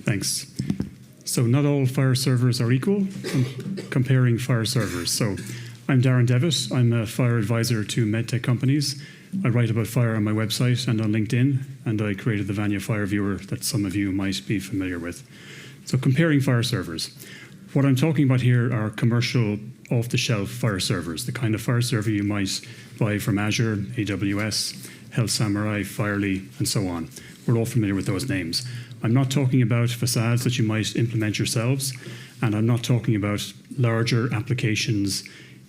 Thanks. So not all FHIR servers are equal. Comparing FHIR servers. So I'm Darren Devitt. I'm a FHIR advisor to medtech companies. I write about FHIR on my website and on LinkedIn, and I created the Vanya FHIR viewer that some of you might be familiar with. So comparing FHIR servers. What I'm talking about here are commercial off-the-shelf FHIR servers, the kind of FHIR server you might buy from Azure, AWS, Health Samurai, Firely, and so on. We're all familiar with those names. I'm not talking about facades that you might implement yourselves, and I'm not talking about larger applications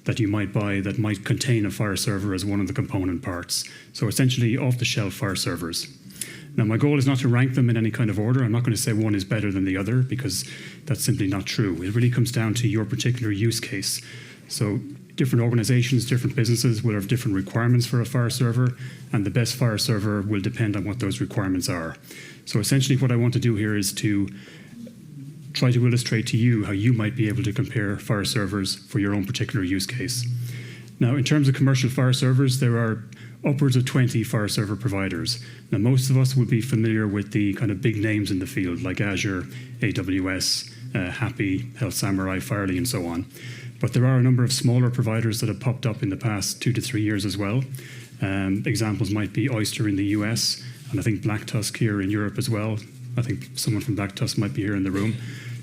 that you might buy that might contain a FHIR server as one of the component parts. So essentially off-the-shelf FHIR servers. Now my goal is not to rank them in any kind of order. I'm not going to say one is better than the other because that's simply not true. It really comes down to your particular use case. So different organizations, different businesses will have different requirements for a FHIR server, and the best FHIR server will depend on what those requirements are. So essentially what I want to do here is to try to illustrate to you how you might be able to compare FHIR servers for your own particular use case. Now, in terms of commercial FHIR servers, there are upwards of 20 FHIR server providers. Now, most of us would be familiar with the kind of big names in the field, like Azure, AWS, Happy, Health Samurai, Firely, and so on. But there are a number of smaller providers that have popped up in the past 2 to 3 years as well. Examples might be Oyster in the US, and I think Black Tusk here in Europe as well. I think someone from Black Tusk might be here in the room.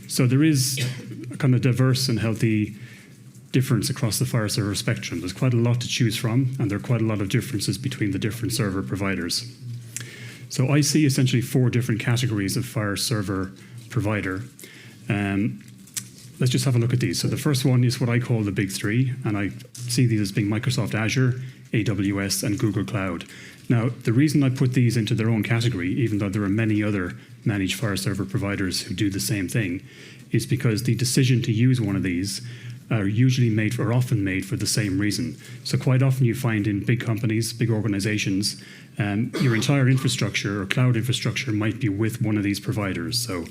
So there is a kind of diverse and healthy difference across the FHIR server spectrum. There's quite a lot to choose from, and there are quite a lot of differences between the different server providers. So I see essentially 4 different categories of FHIR server provider. Let's just have a look at these. So the first one is what I call the big 3, and I see these as being Microsoft Azure, AWS, and Google Cloud. Now, the reason I put these into their own category, even though there are many other managed FHIR server providers who do the same thing, is because the decision to use one of these are usually made or often made for the same reason. So quite often you find in big companies, big organizations, your entire infrastructure or cloud infrastructure might be with one of these providers. So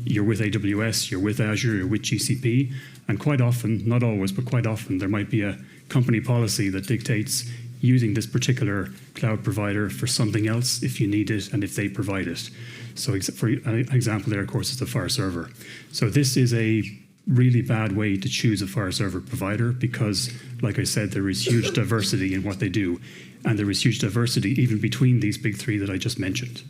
you're with AWS, you're with Azure, you're with GCP, and quite often, not always, but quite often, there might be a company policy that dictates using this particular cloud provider for something else if you need it and if they provide it. So for an example there, of course, is the FHIR server. So this is a really bad way to choose a FHIR server provider because, like I said, there is huge diversity in what they do, and there is huge diversity even between these big 3 that I just mentioned.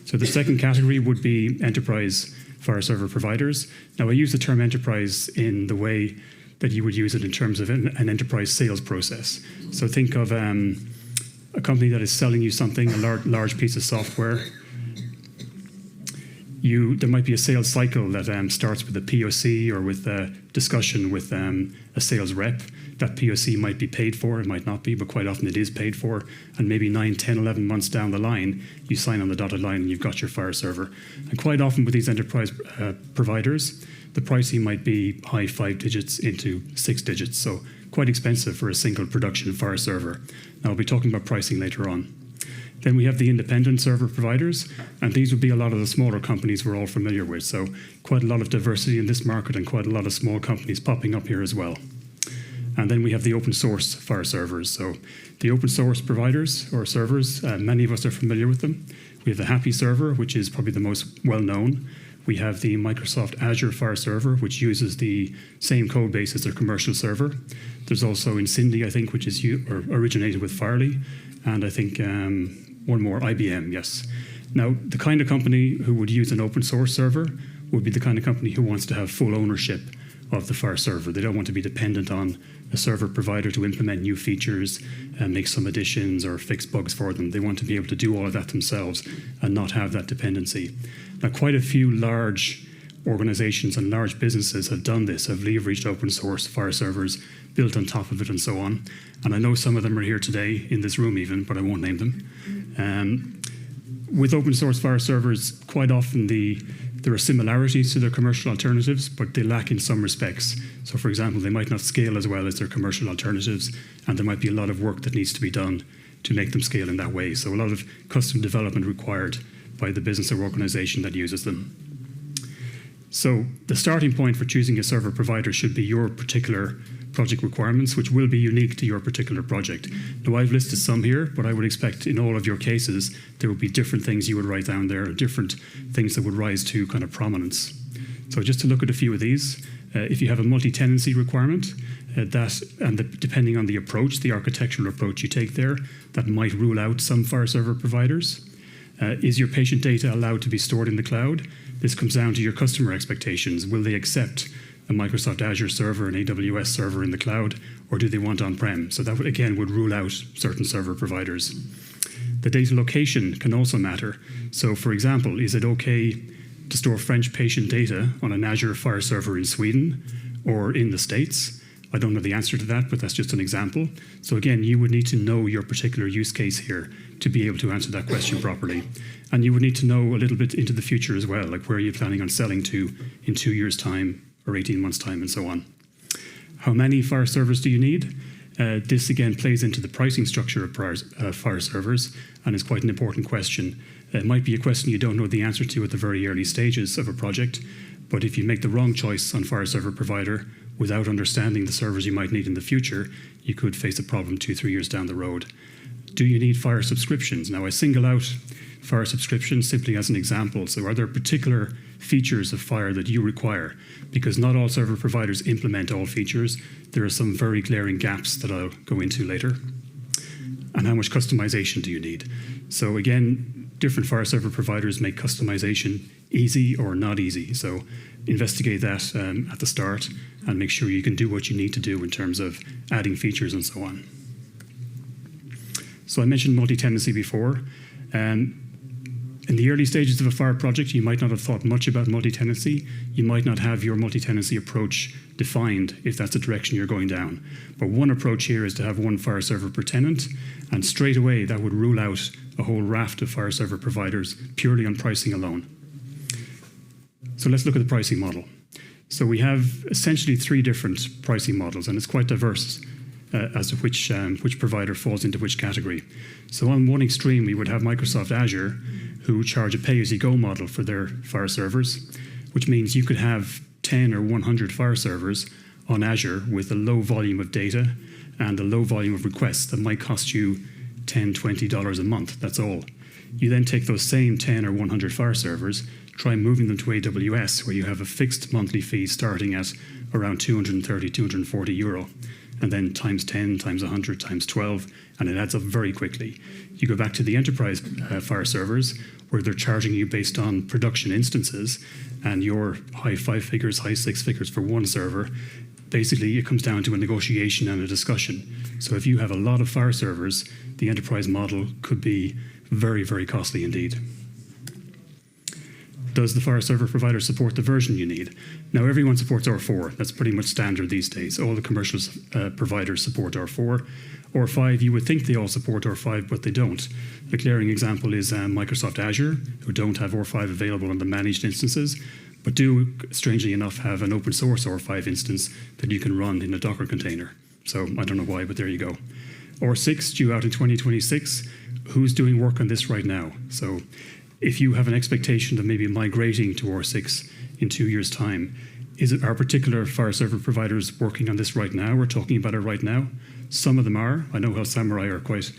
So the second category would be enterprise FHIR server providers. Now, I use the term enterprise in the way that you would use it in terms of an enterprise sales process. So think of a company that is selling you something, a large piece of software. There might be a sales cycle that starts with a POC or with a discussion with a sales rep. That POC might be paid for, it might not be, but quite often it is paid for. And maybe 9, 10, 11 months down the line, you sign on the dotted line and you've got your FHIR server. And quite often with these enterprise providers, the pricing might be high 5 digits into 6 digits, so quite expensive for a single production FHIR server. Now, I'll be talking about pricing later on. Then we have the independent server providers, and these would be a lot of the smaller companies we're all familiar with. So quite a lot of diversity in this market and quite a lot of small companies popping up here as well. And then we have the open source FHIR servers. So the open source providers or servers, many of us are familiar with them. We have the Happy server, which is probably the most well-known. We have the Microsoft Azure FHIR server, which uses the same code base as their commercial server. There's also Incindy, I think, which is originated with Firely, and I think one more, IBM, yes. Now, the kind of company who would use an open source server would be the kind of company who wants to have full ownership of the FHIR server. They don't want to be dependent on a server provider to implement new features and make some additions or fix bugs for them. They want to be able to do all of that themselves and not have that dependency. Now, quite a few large organizations and large businesses have done this, have leveraged open source FHIR servers, built on top of it and so on. And I know some of them are here today in this room even, but I won't name them. With open source FHIR servers, quite often there are similarities to their commercial alternatives, but they lack in some respects. So for example, they might not scale as well as their commercial alternatives, and there might be a lot of work that needs to be done to make them scale in that way. So a lot of custom development required by the business or organization that uses them. So the starting point for choosing a server provider should be your particular project requirements, which will be unique to your particular project. Now, I've listed some here, but I would expect in all of your cases, there would be different things you would write down there, different things that would rise to kind of prominence. So just to look at a few of these, if you have a multi-tenancy requirement, depending on the approach, the architectural approach you take there, that might rule out some FHIR server providers. Is your patient data allowed to be stored in the cloud? This comes down to your customer expectations. Will they accept a Microsoft Azure server, an AWS server in the cloud, or do they want on-prem? So that, again, would rule out certain server providers. The data location can also matter. So, for example, is it okay to store French patient data on an Azure FHIR server in Sweden or in the States? I don't know the answer to that, but that's just an example. So again, you would need to know your particular use case here to be able to answer that question properly. And you would need to know a little bit into the future as well, like where are you planning on selling to in 2 years' time or 18 months' time and so on. How many FHIR servers do you need? This again plays into the pricing structure of FHIR servers and is quite an important question. It might be a question you don't know the answer to at the very early stages of a project, but if you make the wrong choice on FHIR server provider without understanding the servers you might need in the future, you could face a problem 2-3 years down the road. Do you need FHIR subscriptions? Now, I single out FHIR subscriptions simply as an example. So are there particular features of FHIR that you require? Because not all server providers implement all features. There are some very glaring gaps that I'll go into later. And how much customization do you need? So again, different FHIR server providers make customization easy or not easy. So investigate that at the start and make sure you can do what you need to do in terms of adding features and so on. So I mentioned multi-tenancy before. In the early stages of a FHIR project, you might not have thought much about multi-tenancy. You might not have your multi-tenancy approach defined if that's the direction you're going down. But one approach here is to have one FHIR server per tenant, and straight away that would rule out a whole raft of FHIR server providers purely on pricing alone. So let's look at the pricing model. So we have essentially 3 different pricing models, and it's quite diverse as to which provider falls into which category. So on one extreme, we would have Microsoft Azure, who charge a pay-as-you-go model for their FHIR servers, which means you could have 10 or 100 FHIR servers on Azure with a low volume of data and a low volume of requests that might cost you $10, $20 a month, that's all. You then take those same 10 or 100 FHIR servers, try moving them to AWS, where you have a fixed monthly fee starting at around 230, 240 euro. And then times 10, times 100, times 12, and it adds up very quickly. You go back to the enterprise FHIR servers, where they're charging you based on production instances, and your high 5 figures, high 6 figures for one server. Basically, it comes down to a negotiation and a discussion. So if you have a lot of FHIR servers, the enterprise model could be very, very costly indeed. Does the FHIR server provider support the version you need? Now, everyone supports R4. That's pretty much standard these days. All the commercial providers support R4. R5, you would think they all support R5, but they don't. The glaring example is Microsoft Azure, who don't have R5 available on the managed instances, but do, strangely enough, have an open source R5 instance that you can run in a Docker container. So I don't know why, but there you go. R6, due out in 2026. Who's doing work on this right now? So if you have an expectation of maybe migrating to R6 in 2 years' time, are particular FHIR server providers working on this right now? We're talking about it right now. Some of them are. I know Health Samurai are quite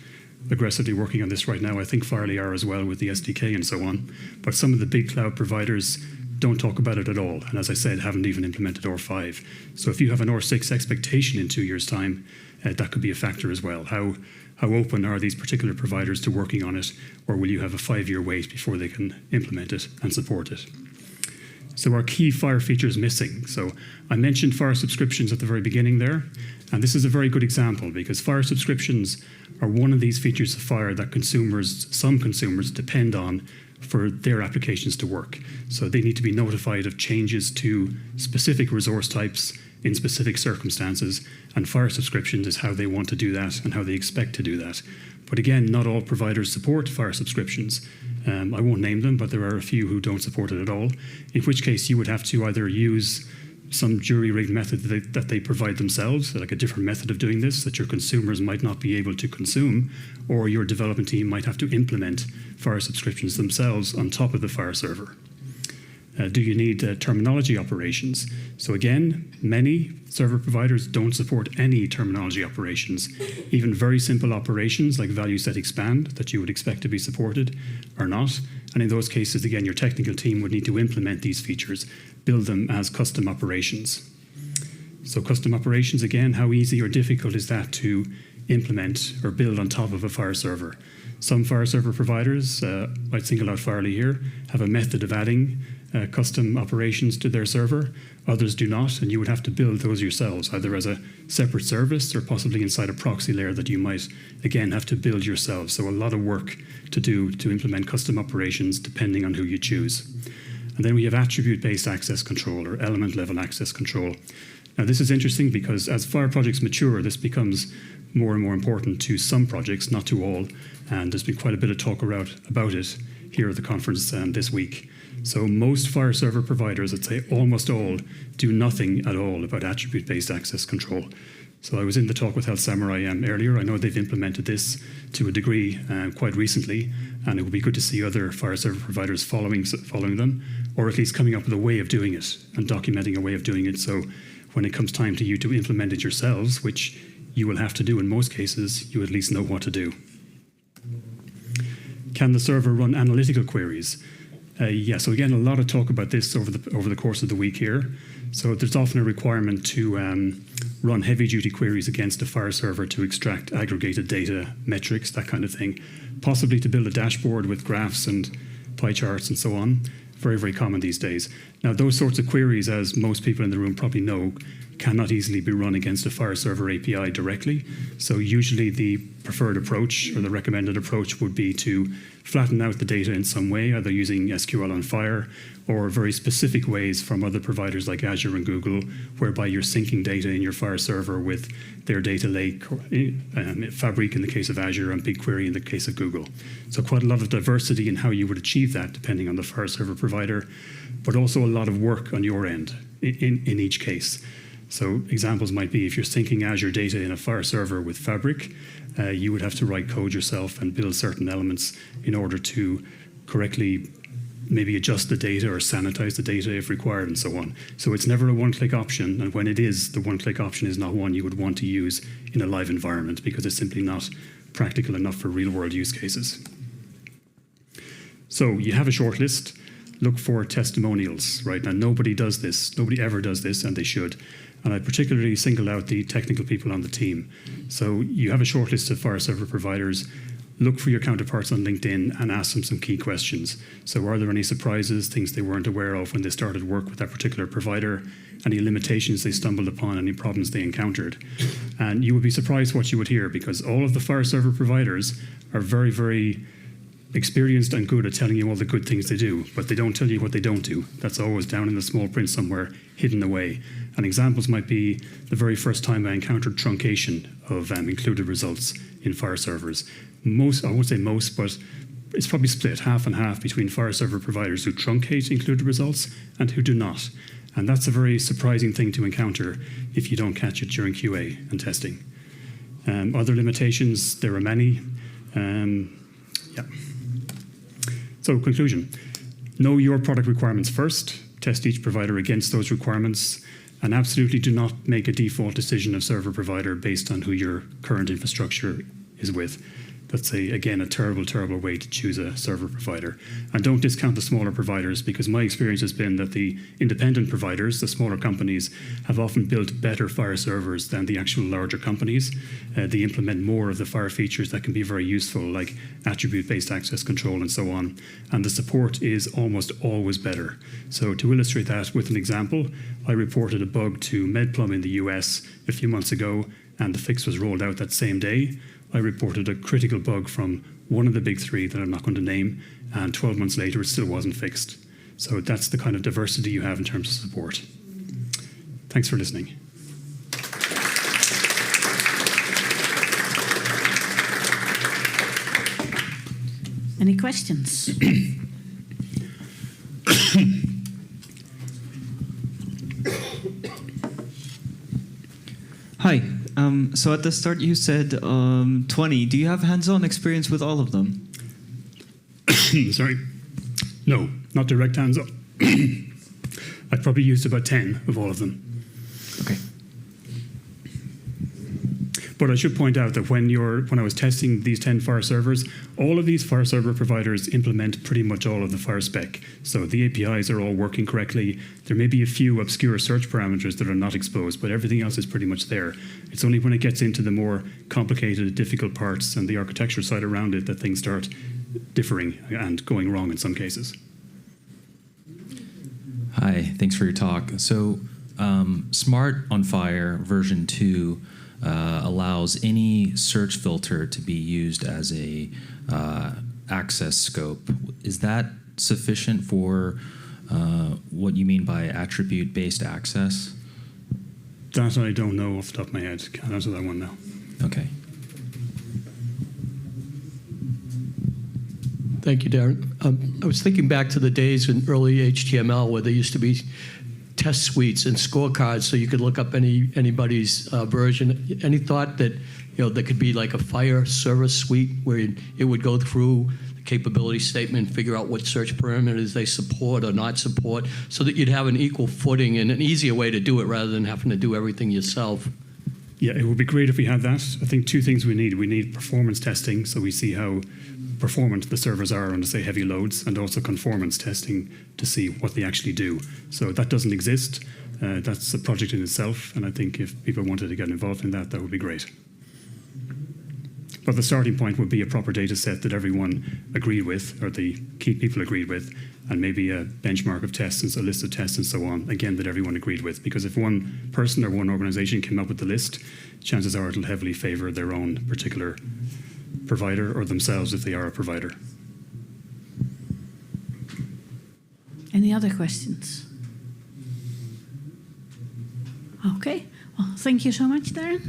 aggressively working on this right now. I think Farley are as well with the SDK and so on. But some of the big cloud providers don't talk about it at all. And as I said, haven't even implemented R5. So if you have an R6 expectation in 2 years' time, that could be a factor as well. How open are these particular providers to working on it, or will you have a 5-year wait before they can implement it and support it? So our key FHIR features missing. So I mentioned FHIR subscriptions at the very beginning there, and this is a very good example because FHIR subscriptions are one of these features of FHIR that some consumers depend on for their applications to work. So they need to be notified of changes to specific resource types in specific circumstances, and FHIR subscriptions is how they want to do that and how they expect to do that. But again, not all providers support FHIR subscriptions. I won't name them, but there are a few who don't support it at all, in which case you would have to either use some jury-rigged method that they provide themselves, like a different method of doing this that your consumers might not be able to consume, or your development team might have to implement FHIR subscriptions themselves on top of the FHIR server. Do you need terminology operations? So again, many server providers don't support any terminology operations. Even very simple operations like value set expand that you would expect to be supported are not. And in those cases, again, your technical team would need to implement these features, build them as custom operations. So custom operations, again, how easy or difficult is that to implement or build on top of a FHIR server? Some FHIR server providers, I'd single out FHIRly here, have a method of adding custom operations to their server. Others do not, and you would have to build those yourselves, either as a separate service or possibly inside a proxy layer that you might, again, have to build yourselves. So a lot of work to do to implement custom operations depending on who you choose. And then we have attribute-based access control or element-level access control. Now this is interesting because as FHIR projects mature, this becomes more and more important to some projects, not to all, and there's been quite a bit of talk about it here at the conference this week. So most FHIR server providers, I'd say almost all, do nothing at all about attribute-based access control. So I was in the talk with Health Samurai earlier. I know they've implemented this to a degree quite recently, and it would be good to see other FHIR server providers following them, or at least coming up with a way of doing it and documenting a way of doing it. So when it comes time to you to implement it yourselves, which you will have to do in most cases, you at least know what to do. Can the server run analytical queries? Yeah, so again, a lot of talk about this over the course of the week here. So there's often a requirement to run heavy-duty queries against a FHIR server to extract aggregated data, metrics, that kind of thing, possibly to build a dashboard with graphs and pie charts and so on. Very, very common these days. Now, those sorts of queries, as most people in the room probably know, cannot easily be run against a FHIR server API directly. So usually the preferred approach or the recommended approach would be to flatten out the data in some way, either using SQL on FHIR or very specific ways from other providers like Azure and Google, whereby you're syncing data in your FHIR server with their data lake, Fabric in the case of Azure and BigQuery in the case of Google. So quite a lot of diversity in how you would achieve that depending on the FHIR server provider, but also a lot of work on your end in each case. So examples might be if you're syncing Azure data in a FHIR server with Fabric, you would have to write code yourself and build certain elements in order to correctly maybe adjust the data or sanitize the data if required and so on. So it's never a one-click option, and when it is, the one-click option is not one you would want to use in a live environment because it's simply not practical enough for real-world use cases. So you have a short list. Look for testimonials, right? Now, nobody does this. Nobody ever does this, and they should. And I particularly single out the technical people on the team. So you have a short list of FHIR server providers. Look for your counterparts on LinkedIn and ask them some key questions. So are there any surprises, things they weren't aware of when they started work with that particular provider, any limitations they stumbled upon, any problems they encountered? And you would be surprised what you would hear, because all of the FHIR server providers are very, very experienced and good at telling you all the good things they do, but they don't tell you what they don't do. That's always down in the small print somewhere, hidden away. And examples might be the very first time I encountered truncation of included results in FHIR servers. Most, I won't say most, but it's probably split half and half between FHIR server providers who truncate included results and who do not. And that's a very surprising thing to encounter if you don't catch it during QA and testing. Other limitations, there are many. Yeah. So conclusion, know your product requirements first, test each provider against those requirements, and absolutely do not make a default decision of server provider based on who your current infrastructure is with. That's, again, a terrible, terrible way to choose a server provider. And don't discount the smaller providers, because my experience has been that the independent providers, the smaller companies, have often built better FHIR servers than the actual larger companies. They implement more of the FHIR features that can be very useful, like attribute-based access control and so on. And the support is almost always better. So to illustrate that with an example, I reported a bug to MedPlum in the US a few months ago, and the fix was rolled out that same day. I reported a critical bug from one of the big three that I'm not going to name, and 12 months later it still wasn't fixed. So that's the kind of diversity you have in terms of support. Thanks for listening. Any questions? Hi. So at the start you said 20. Do you have hands-on experience with all of them? Sorry. No, not direct hands-on. I've probably used about 10 of all of them. Okay. But I should point out that when I was testing these 10 FHIR servers, all of these FHIR server providers implement pretty much all of the FHIR spec. So the APIs are all working correctly. There may be a few obscure search parameters that are not exposed, but everything else is pretty much there. It's only when it gets into the more complicated, difficult parts and the architecture side around it that things start differing and going wrong in some cases. Hi, thanks for your talk. So Smart on FHIR version 2 allows any search filter to be used as a access scope. Is that sufficient for what you mean by attribute-based access? That I don't know off the top of my head. Can't answer that one now. Okay. Thank you, Darren. I was thinking back to the days in early HTML where there used to be test suites and scorecards so you could look up anybody's version. Any thought that there could be like a FHIR service suite where it would go through the capability statement, figure out what search parameters they support or not support, so that you'd have an equal footing and an easier way to do it rather than having to do everything yourself? Yeah, it would be great if we had that. I think two things we need. We need performance testing, so we see how performant the servers are under, say, heavy loads, and also conformance testing to see what they actually do. So that doesn't exist. That's a project in itself, and I think if people wanted to get involved in that, that would be great. But the starting point would be a proper data set that everyone agreed with, or the key people agreed with, and maybe a benchmark of tests and a list of tests and so on, again, that everyone agreed with. Because if one person or one organization came up with the list, chances are it'll heavily favor their own particular provider or themselves if they are a provider. Any other questions? Okay. Well, thank you so much, Darren.